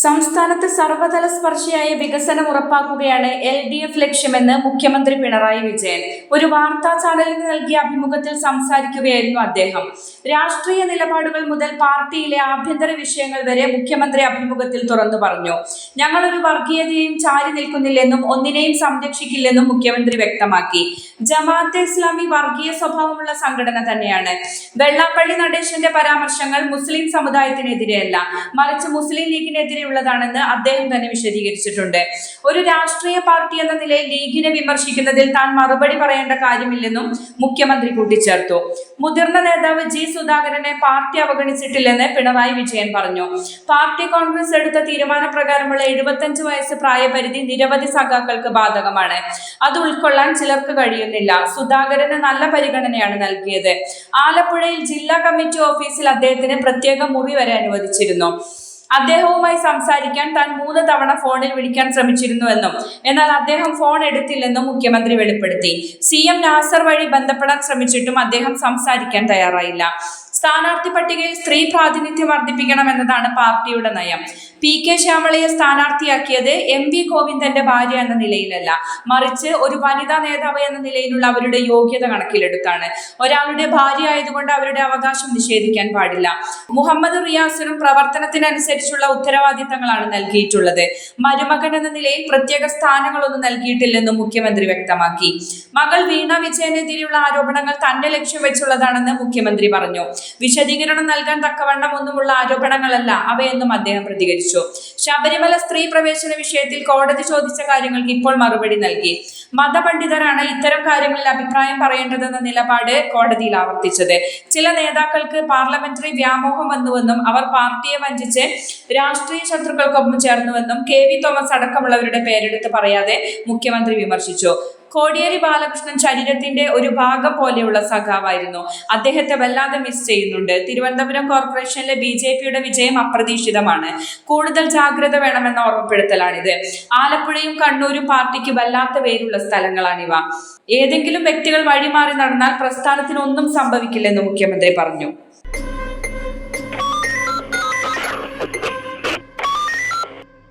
സംസ്ഥാനത്ത് സർവതല സ്പർശിയായ വികസനം ഉറപ്പാക്കുകയാണ് LDF ലക്ഷ്യമെന്ന് മുഖ്യമന്ത്രി പിണറായി വിജയൻ ഒരു വാർത്താ ചാനലിന് നൽകിയ അഭിമുഖത്തിൽ സംസാരിക്കുകയായിരുന്നു അദ്ദേഹം. രാഷ്ട്രീയ നിലപാടുകൾ മുതൽ പാർട്ടിയിലെ ആഭ്യന്തര വിഷയങ്ങൾ വരെ മുഖ്യമന്ത്രി അഭിമുഖത്തിൽ തുറന്നു പറഞ്ഞു. ഞങ്ങളൊരു വർഗീയതയെയും ചാരി നിൽക്കുന്നില്ലെന്നും ഒന്നിനെയും സംരക്ഷിക്കില്ലെന്നും മുഖ്യമന്ത്രി വ്യക്തമാക്കി. ജമാഅത്തെ ഇസ്ലാമി വർഗീയ സ്വഭാവമുള്ള സംഘടന തന്നെയാണ്. വെള്ളാപ്പള്ളി നടേശന്റെ പരാമർശങ്ങൾ മുസ്ലിം സമുദായത്തിനെതിരെയല്ല, മറിച്ച് മുസ്ലിം ലീഗിനെതിരെ ുള്ളതാണെന്ന് അദ്ദേഹം തന്നെ വിശദീകരിച്ചിട്ടുണ്ട്. ഒരു രാഷ്ട്രീയ പാർട്ടി എന്ന നിലയിൽ ലീഗിനെ വിമർശിക്കുന്നതിൽ താൻ മറുപടി പറയേണ്ട കാര്യമില്ലെന്നും മുഖ്യമന്ത്രി കൂട്ടിച്ചേർത്തു. മുതിർന്ന നേതാവ് G. സുധാകരനെ പാർട്ടി അവഗണിച്ചിട്ടില്ലെന്ന് പിണറായി വിജയൻ പറഞ്ഞു. പാർട്ടി കോൺഗ്രസ് എടുത്ത തീരുമാനപ്രകാരമുള്ള 75 വയസ്സ് പ്രായപരിധി നിരവധി സഖാക്കൾക്ക് ബാധകമാണ്. അത് ഉൾക്കൊള്ളാൻ ചിലർക്ക് കഴിയുന്നില്ല. സുധാകരന് നല്ല പരിഗണനയാണ് നൽകിയത്. ആലപ്പുഴയിൽ ജില്ലാ കമ്മിറ്റി ഓഫീസിൽ അദ്ദേഹത്തിന് പ്രത്യേക മുറി വരെ അനുവദിച്ചിരുന്നു. അദ്ദേഹവുമായി സംസാരിക്കാൻ താൻ 3 തവണ ഫോണിൽ വിളിക്കാൻ ശ്രമിച്ചിരുന്നുവെന്നും എന്നാൽ അദ്ദേഹം ഫോൺ എടുത്തില്ലെന്നും മുഖ്യമന്ത്രി വെളിപ്പെടുത്തി. CM നാസർ വഴി ബന്ധപ്പെടാൻ ശ്രമിച്ചിട്ടും അദ്ദേഹം സംസാരിക്കാൻ തയ്യാറായില്ല. സ്ഥാനാർത്ഥി പട്ടികയിൽ സ്ത്രീ പ്രാതിനിധ്യം വർദ്ധിപ്പിക്കണമെന്നതാണ് പാർട്ടിയുടെ നയം. PK ശ്യാമളയെ സ്ഥാനാർത്ഥിയാക്കിയത് MV ഗോവിന്ദന്റെ ഭാര്യ എന്ന നിലയിലല്ല, മറിച്ച് ഒരു വനിതാ നേതാവ് എന്ന നിലയിലുള്ള അവരുടെ യോഗ്യത കണക്കിലെടുത്താണ്. ഒരാളുടെ ഭാര്യ ആയതുകൊണ്ട് അവരുടെ അവകാശം നിഷേധിക്കാൻ പാടില്ല. മുഹമ്മദ് റിയാസിനും പ്രവർത്തനത്തിനനുസരിച്ചുള്ള ഉത്തരവാദിത്തങ്ങളാണ് നൽകിയിട്ടുള്ളത്. മരുമകൻ എന്ന നിലയിൽ പ്രത്യേക സ്ഥാനങ്ങളൊന്നും നൽകിയിട്ടില്ലെന്നും മുഖ്യമന്ത്രി വ്യക്തമാക്കി. മകൾ വീണ വിജയനെതിരെയുള്ള ആരോപണങ്ങൾ തന്നെ ലക്ഷ്യം വെച്ചുള്ളതാണെന്ന് മുഖ്യമന്ത്രി പറഞ്ഞു. വിശദീകരണം നൽകാൻ തക്കവണ്ണം ഒന്നുമുള്ള ആരോപണങ്ങളല്ല അവയെന്നും അദ്ദേഹം പ്രതികരിച്ചു. ശബരിമല സ്ത്രീ പ്രവേശന വിഷയത്തിൽ കോടതി ചോദിച്ച കാര്യങ്ങൾക്ക് ഇപ്പോൾ മറുപടി നൽകി. മതപണ്ഡിതരാണ് ഇത്തരം കാര്യങ്ങളിൽ അഭിപ്രായം പറയേണ്ടതെന്ന നിലപാട് കോടതിയിൽ ആവർത്തിച്ചത്. ചില നേതാക്കൾക്ക് പാർലമെന്ററി വ്യാമോഹം വന്നുവെന്നും അവർ പാർട്ടിയെ വഞ്ചിച്ച് രാഷ്ട്രീയ ശത്രുക്കൾക്കൊപ്പം ചേർന്നുവെന്നും KV തോമസ് അടക്കമുള്ളവരുടെ പേരെടുത്ത് പറയാതെ മുഖ്യമന്ത്രി വിമർശിച്ചു. കോടിയേരി ബാലകൃഷ്ണൻ ശരീരത്തിന്റെ ഒരു ഭാഗം പോലെയുള്ള സഖാവായിരുന്നു. അദ്ദേഹത്തെ വല്ലാതെ മിസ് ചെയ്യുന്നുണ്ട്. തിരുവനന്തപുരം കോർപ്പറേഷനിലെ BJPയുടെ വിജയം അപ്രതീക്ഷിതമാണ്. കൂടുതൽ ജാഗ്രത വേണമെന്ന ഓർമ്മപ്പെടുത്തലാണിത്. ആലപ്പുഴയും കണ്ണൂരും പാർട്ടിക്ക് വല്ലാത്ത പേരുള്ള സ്ഥലങ്ങളാണിവ. ഏതെങ്കിലും വ്യക്തികൾ വഴിമാറി നടന്നാൽ പ്രസ്ഥാനത്തിന് ഒന്നും സംഭവിക്കില്ലെന്ന് മുഖ്യമന്ത്രി പറഞ്ഞു.